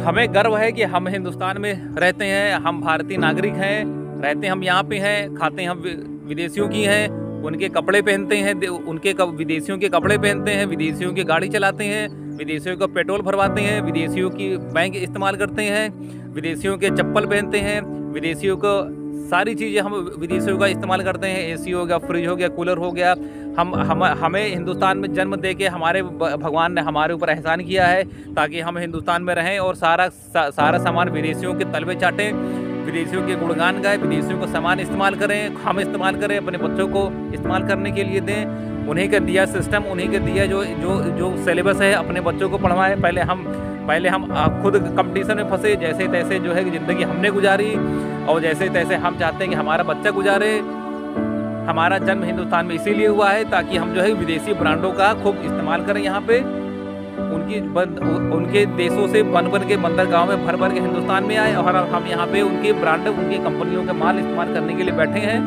हमें गर्व है कि हम हिंदुस्तान में रहते हैं, हम भारतीय नागरिक हैं, रहते हम यहाँ पे हैं, खाते हम विदेशियों की हैं, उनके कपड़े पहनते हैं, विदेशियों के कपड़े पहनते हैं, विदेशियों की गाड़ी चलाते हैं, विदेशियों का पेट्रोल भरवाते हैं, विदेशियों की बैंक इस्तेमाल करते हैं, विदेशियों के चप्पल पहनते हैं, विदेशियों को सारी चीज़ें हम विदेशियों का इस्तेमाल करते हैं। एसी हो गया, फ्रिज हो गया, कूलर हो गया। हमें हिंदुस्तान में जन्म दे के हमारे भगवान ने हमारे ऊपर एहसान किया है ताकि हम हिंदुस्तान में रहें और सारा सामान विदेशियों के तलवे चाटें, विदेशियों के गुणगान गाएं, विदेशियों का सामान इस्तेमाल करें, हम इस्तेमाल करें, अपने बच्चों को इस्तेमाल करने के लिए दें। उन्हीं का दिया सिस्टम, उन्हीं के दिया जो सिलेबस है अपने बच्चों को पढ़वाएं। पहले हम खुद कंपटीशन में फंसे, जैसे तैसे जो है कि ज़िंदगी हमने गुजारी और जैसे तैसे हम चाहते हैं कि हमारा बच्चा गुजारे। हमारा जन्म हिंदुस्तान में इसीलिए हुआ है ताकि हम जो है विदेशी ब्रांडों का खूब इस्तेमाल करें यहाँ पे। उनके देशों से बन के बंदरगाहों में भर के हिंदुस्तान में आए और हम यहाँ पे उनके ब्रांड, उनकी कंपनियों के माल इस्तेमाल करने के लिए बैठे हैं।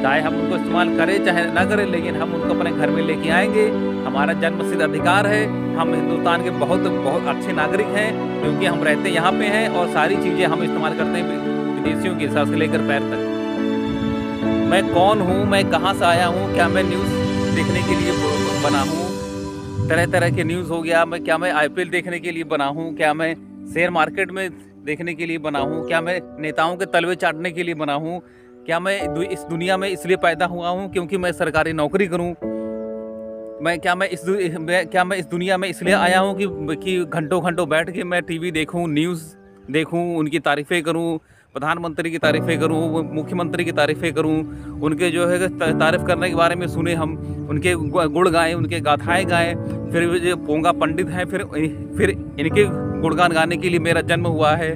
चाहे हम उनको इस्तेमाल करें चाहे ना करें, लेकिन हम उनको अपने घर में लेके आएंगे। हमारा जन्मसिद्ध अधिकार है। हम हिंदुस्तान के बहुत अच्छे नागरिक हैं क्योंकि हम रहते यहाँ पे हैं और सारी चीज़ें हम इस्तेमाल करते हैं विदेशियों के हिसाब से लेकर पैर तक। मैं कौन हूँ, मैं कहाँ से आया हूँ, क्या मैं न्यूज़ देखने के लिए बना हूँ? तरह तरह के न्यूज़ हो गया। क्या मैं IPL देखने के लिए बना हूँ? क्या मैं शेयर मार्केट में देखने के लिए बना हूँ? क्या मैं नेताओं के तलवे चाटने के लिए बना हूँ? क्या मैं इस दुनिया में इसलिए पैदा हुआ हूँ क्योंकि मैं सरकारी नौकरी करूँ? क्या मैं इस दुनिया में इसलिए आया हूँ कि घंटों बैठ के मैं TV देखूँ, न्यूज़ देखूँ, उनकी तारीफ़ें करूँ, प्रधानमंत्री की तारीफ़ें करूँ, मुख्यमंत्री की तारीफ़ें करूँ, उनके जो है तारीफ़ करने के बारे में सुने, हम उनके गुण गाएं, उनके गाथाएं गाएं। फिर जो पोंगा पंडित हैं, फिर इनके गुणगान गाने के लिए मेरा जन्म हुआ है।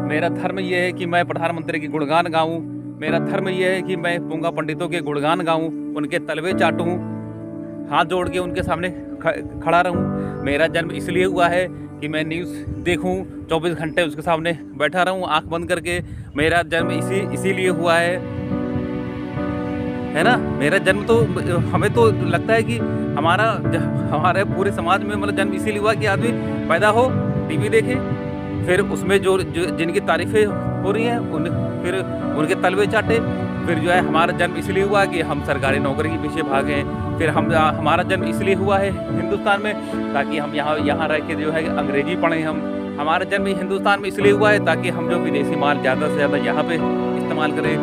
मेरा धर्म ये है कि मैं प्रधानमंत्री के गुणगान गाऊं। मेरा धर्म ये है कि मैं पोंगा पंडितों के गुणगान गाऊं, उनके तलवे चाटूं, हाथ जोड़ के उनके सामने खड़ा रहूं। मेरा जन्म इसलिए हुआ है कि मैं न्यूज़ देखूं, 24 घंटे उसके सामने बैठा रहूं आंख बंद करके। मेरा जन्म इसीलिए हुआ है ना। मेरा जन्म तो हमें तो लगता है कि हमारे पूरे समाज में मतलब जन्म इसीलिए हुआ कि आदमी पैदा हो, TV देखे, फिर उसमें जो जिनकी तारीफ़ें हो रही हैं फिर उनके तलवे चाटे। फिर जो है हमारा जन्म इसलिए हुआ कि हम सरकारी नौकरी के पीछे भागें। फिर हमारा जन्म इसलिए हुआ है हिंदुस्तान में ताकि हम यहाँ रह के जो है अंग्रेजी पढ़ें। हमारा जन्म हिंदुस्तान में इसलिए हुआ है ताकि हम जो विदेशी माल ज़्यादा से ज़्यादा यहाँ पे इस्तेमाल करें।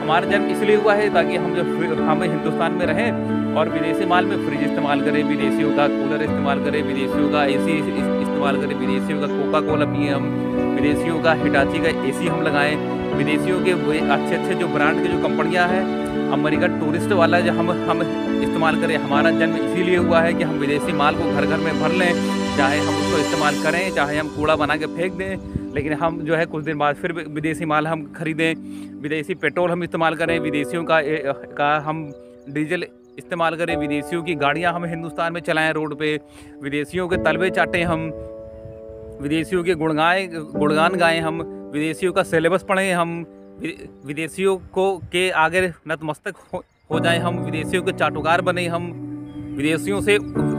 हमारा जन्म इसलिए हुआ है ताकि हम हिंदुस्तान में रहें और विदेशी माल में फ्रिज इस्तेमाल करें, विदेशियों का कूलर इस्तेमाल करें, विदेशियों का AC इस्तेमाल करें, विदेशियों का कोका कोला पिए हम, विदेशियों का हिटाची का AC हम लगाएं, विदेशियों के अच्छे जो ब्रांड के जो कंपनियां हैं, अमेरिका टूरिस्ट वाला जो हम इस्तेमाल करें। हमारा जन्म इसीलिए हुआ है कि हम विदेशी माल को घर में भर लें, चाहे हम उसको इस्तेमाल करें, चाहे हम कूड़ा बना के फेंक दें, लेकिन हम जो है कुछ दिन बाद फिर विदेशी माल हम खरीदें, विदेशी पेट्रोल हम इस्तेमाल करें, विदेशियों का हम डीजल इस्तेमाल करें, विदेशियों की गाड़ियां हम हिंदुस्तान में चलाएं रोड पे, विदेशियों के तलवे चाटें हम, विदेशियों के गुणगान गाएं हम, विदेशियों का सिलेबस पढ़ें हम, विदेशियों के आगे नतमस्तक हो जाएं हम, विदेशियों के चाटुकार बने हम,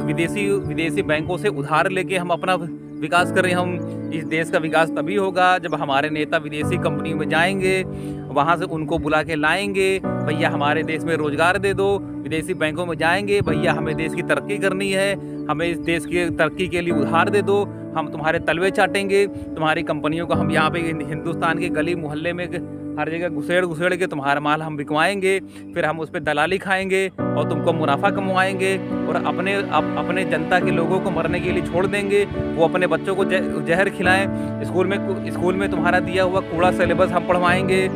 विदेशी बैंकों से उधार लेके हम अपना विकास करें। हम इस देश का विकास तभी होगा जब हमारे नेता विदेशी कंपनियों में जाएंगे, वहाँ से उनको बुला के लाएंगे, भैया हमारे देश में रोजगार दे दो। विदेशी बैंकों में जाएंगे, भैया हमें देश की तरक्की करनी है, हमें इस देश की तरक्की के लिए उधार दे दो, हम तुम्हारे तलवे चाटेंगे, तुम्हारी कंपनियों को हम यहाँ पे हिंदुस्तान के गली मोहल्ले में हर जगह घुसेड़ के तुम्हारा माल हम बिकवाएंगे, फिर हम उस पर दलाली खाएंगे और तुमको मुनाफा कमवाएंगे और अपने जनता के लोगों को मरने के लिए छोड़ देंगे। वो अपने बच्चों को जहर खिलाएं। स्कूल में तुम्हारा दिया हुआ कूड़ा सिलेबस हम पढ़वाएंगे,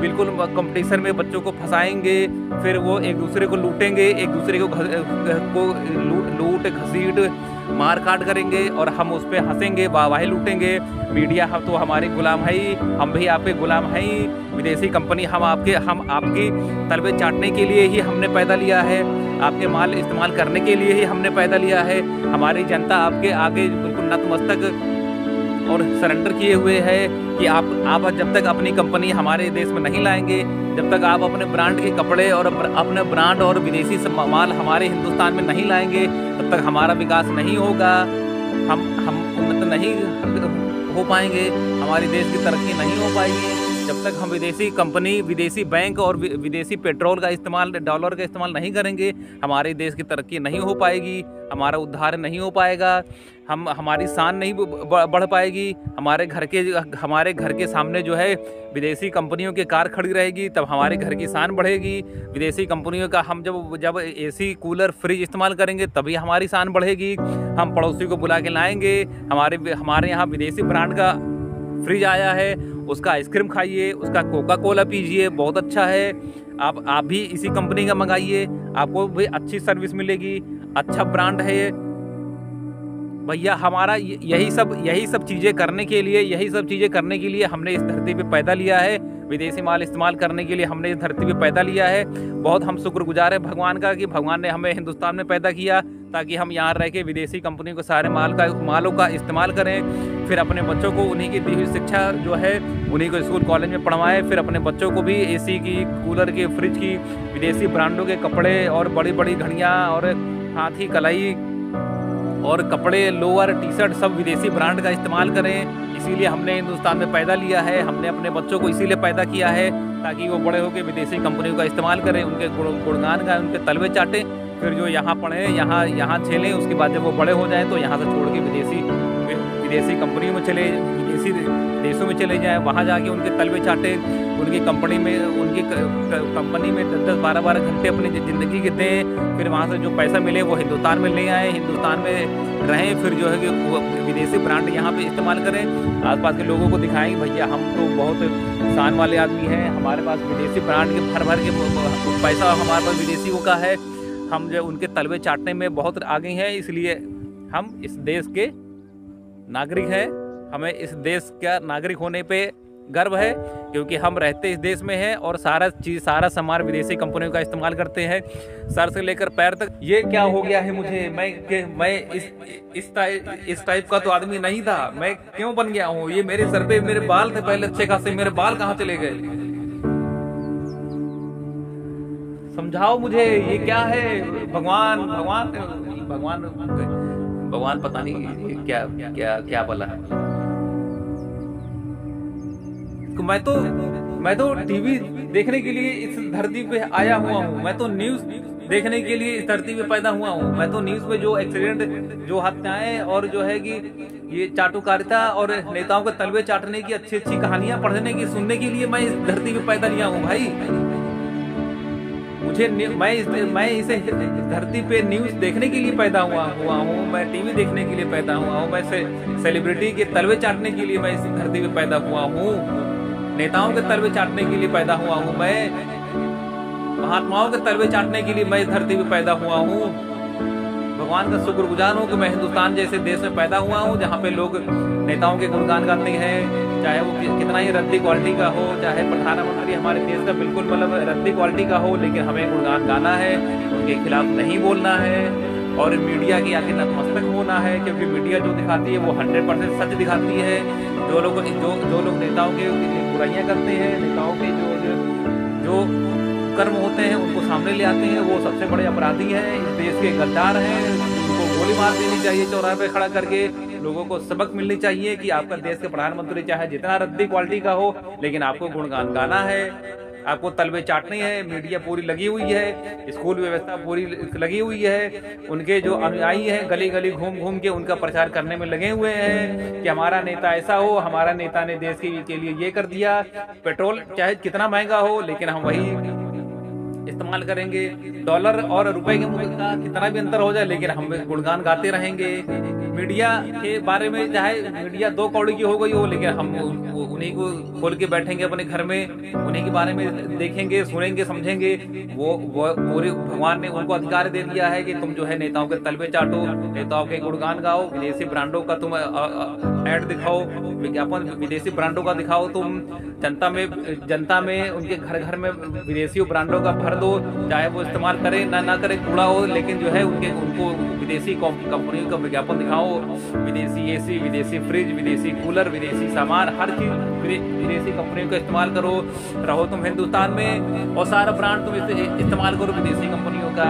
बिल्कुल कंपटीशन में बच्चों को फंसाएंगे, फिर वो एक दूसरे को लूटेंगे, एक दूसरे को लूट घसीट मार काट करेंगे और हम उस पर हंसेंगे, वाहवाही लूटेंगे। मीडिया हम तो हमारे गुलाम है ही, हम भी आपके गुलाम हैं ही। विदेशी कंपनी हम आपकी तलवे चाटने के लिए ही हमने पैदा लिया है, आपके माल इस्तेमाल करने के लिए ही हमने पैदा लिया है। हमारी जनता आपके आगे बिल्कुल नतमस्तक और सरेंडर किए हुए है कि आप जब तक अपनी कंपनी हमारे देश में नहीं लाएंगे, जब तक आप अपने ब्रांड के कपड़े और अपने ब्रांड और विदेशी माल हमारे हिंदुस्तान में नहीं लाएंगे, तब तक हमारा विकास नहीं होगा। हम उन्नत नहीं हो पाएंगे, हमारी देश की तरक्की नहीं हो पाएगी जब तक हम विदेशी कंपनी, विदेशी बैंक और विदेशी पेट्रोल का इस्तेमाल, डॉलर का इस्तेमाल नहीं करेंगे। हमारे देश की तरक्की नहीं हो पाएगी, हमारा उद्धार नहीं हो पाएगा, हमारी शान नहीं बढ़ पाएगी। हमारे घर के सामने जो है विदेशी कंपनियों की कार खड़ी रहेगी, तब हमारे घर की शान बढ़ेगी। विदेशी कंपनियों का हम जब एसी, कूलर, फ्रिज इस्तेमाल करेंगे तभी हमारी शान बढ़ेगी। हम पड़ोसी को बुला के लाएंगे, हमारे यहाँ विदेशी ब्रांड का फ्रिज आया है, उसका आइसक्रीम खाइए, उसका कोका कोला पीजिए, बहुत अच्छा है। आप भी इसी कंपनी का मंगाइए, आपको भी अच्छी सर्विस मिलेगी, अच्छा ब्रांड है ये। भैया हमारा यही सब चीज़ें करने के लिए हमने इस धरती पे पैदा लिया है। विदेशी माल इस्तेमाल करने के लिए हमने इस धरती पे पैदा लिया है। बहुत हम शुक्रगुजार हैं भगवान का कि भगवान ने हमें हिंदुस्तान में पैदा किया, ताकि हम यहाँ रह के विदेशी कंपनियों के सारे मालों का इस्तेमाल करें। फिर अपने बच्चों को उन्हीं की दी हुई शिक्षा जो है उन्हीं को स्कूल कॉलेज में पढ़वाएं। फिर अपने बच्चों को भी एसी की, कूलर की, फ्रिज की, विदेशी ब्रांडों के कपड़े और बड़ी बड़ी घड़ियाँ और हाथी कलाई और कपड़े, लोअर, टी शर्ट सब विदेशी ब्रांड का इस्तेमाल करें। इसीलिए हमने हिंदुस्तान में पैदा लिया है। हमने अपने बच्चों को इसीलिए पैदा किया है ताकि वो बड़े होकर विदेशी कंपनियों का इस्तेमाल करें, उनके गुणगान गाएं, उनके तलवे चाटें। फिर जो यहाँ पढ़ें, यहाँ झेलें, उसके बाद जब वो बड़े हो जाएं तो यहाँ से छोड़ के विदेशी कंपनियों में विदेशी देशों में चले जाएं, वहाँ जाके उनके तलवे चाटें, उनकी कंपनी में 10-10, 12-12 घंटे अपनी ज़िंदगी के दें। फिर वहाँ से जो पैसा मिले वो हिंदुस्तान में ले आए, हिंदुस्तान में रहें। फिर जो है कि वो विदेशी ब्रांड यहाँ पे इस्तेमाल करें, आसपास के लोगों को दिखाएं भैया हम तो बहुत शान वाले आदमी हैं, हमारे पास विदेशी ब्रांड के भर के पैसा हमारे पास विदेशियों का है। हम जो उनके तलवे चाटने में बहुत आगे हैं, इसलिए हम इस देश के नागरिक हैं। हमें इस देश का नागरिक होने पे गर्व है, क्योंकि हम रहते इस देश में हैं और सारा सामान विदेशी कंपनियों का इस्तेमाल करते हैं, सर से लेकर पैर तक। ये क्या हो गया है मुझे, मैं इस टाइप का तो आदमी नहीं था, मैं क्यों बन गया हूँ? ये मेरे सर पे मेरे बाल थे पहले अच्छे खासे, मेरे बाल कहाँ चले गए? समझाओ मुझे, ये क्या है? भगवान पता नहीं क्या बोला है। मैं तो टीवी देखने के लिए इस धरती पे आया हुआ हूँ, मैं तो न्यूज देखने के लिए इस धरती पे पैदा हुआ हूँ। मैं तो न्यूज में जो एक्सीडेंट, जो हत्याएं और जो है कि ये चाटुकारिता और नेताओं के तलवे चाटने की अच्छी कहानियां पढ़ने की, सुनने के लिए मैं इस धरती पे पैदा लिया हूँ भाई। मैं इसे धरती पे न्यूज देखने के लिए पैदा हुआ हूँ, मैं टीवी देखने के लिए पैदा हुआ हूँ, मैं सेलिब्रिटी के तलवे चाटने के लिए मैं इस धरती पे पैदा हुआ हूँ, नेताओं के तलवे चाटने के लिए पैदा हुआ हूँ, मैं महात्माओं के तलवे चाटने के लिए मैं इस धरती पे पैदा हुआ हूँ। भगवान का शुक्रगुजार हूँ कि मैं हिंदुस्तान जैसे देश में पैदा हुआ हूँ, जहाँ पे लोग नेताओं के गुणगान गाते हैं, चाहे वो कितना ही रद्दी क्वालिटी का हो, चाहे प्रधानमंत्री हमारे देश का बिल्कुल मतलब रद्दी क्वालिटी का हो, लेकिन हमें गुणगान गाना है, उनके खिलाफ नहीं बोलना है और मीडिया की आगे नतमस्तक होना है, क्योंकि मीडिया जो दिखाती है वो 100% सच दिखाती है। जो लोग नेताओं के बुराइयां करते हैं, नेताओं के जो कर्म होते हैं उनको सामने ले आते हैं, वो सबसे बड़े अपराधी हैं, इस देश के गद्दार हैं। उनको गोली मार देनी चाहिए चौराहे पे खड़ा करके। लोगों को सबक मिलनी चाहिए कि आपका देश के प्रधानमंत्री चाहे जितना रद्दी क्वालिटी का हो, लेकिन आपको गुणगान गाना है, आपको तलवे चाटनी है। मीडिया पूरी लगी हुई है, स्कूल व्यवस्था पूरी लगी हुई है, उनके जो अनुयायी हैं गली गली घूम घूम के उनका प्रचार करने में लगे हुए हैं कि हमारा नेता ऐसा हो, हमारा नेता ने देश के लिए ये कर दिया। पेट्रोल चाहे कितना महंगा हो, लेकिन हम वही इस्तेमाल करेंगे। डॉलर और रुपए के मूल्य का कितना भी अंतर हो जाए, लेकिन हम गुणगान गाते रहेंगे। मीडिया के बारे में चाहे मीडिया 2 कौड़ी की हो गई हो, लेकिन हम उन्हीं को खोल के बैठेंगे अपने घर में, उन्हीं के बारे में देखेंगे, सुनेंगे, समझेंगे। वो पूरे भगवान ने उनको अधिकार दे दिया है कि तुम जो है नेताओं के तलवे चाटो, नेताओं के गुणगान गाओ, विदेशी ब्रांडों का तुम ऐड दिखाओ, विज्ञापन विदेशी ब्रांडों का दिखाओ। तुम जनता में उनके घर घर में विदेशी ब्रांडों का भर कर दो, चाहे वो इस्तेमाल करें ना करें, कूड़ा हो, लेकिन जो है उनको विदेशी कंपनियों का विज्ञापन दिखाओ, विदेशी एसी, विदेशी फ्रिज, विदेशी कूलर, विदेशी सामान, हर चीज विदेशी कंपनियों का इस्तेमाल करो। रहो तुम हिंदुस्तान में और सारा ब्रांड तुम इस्तेमाल करो विदेशी कंपनियों का।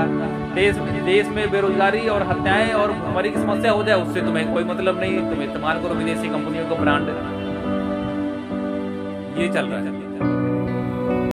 देश में बेरोजगारी और हत्याएं और भुखमरी की समस्या हो जाए, उससे तुम्हें कोई मतलब नहीं, तुम इस्तेमाल करो विदेशी कंपनियों का ब्रांड। ये चल रहा है।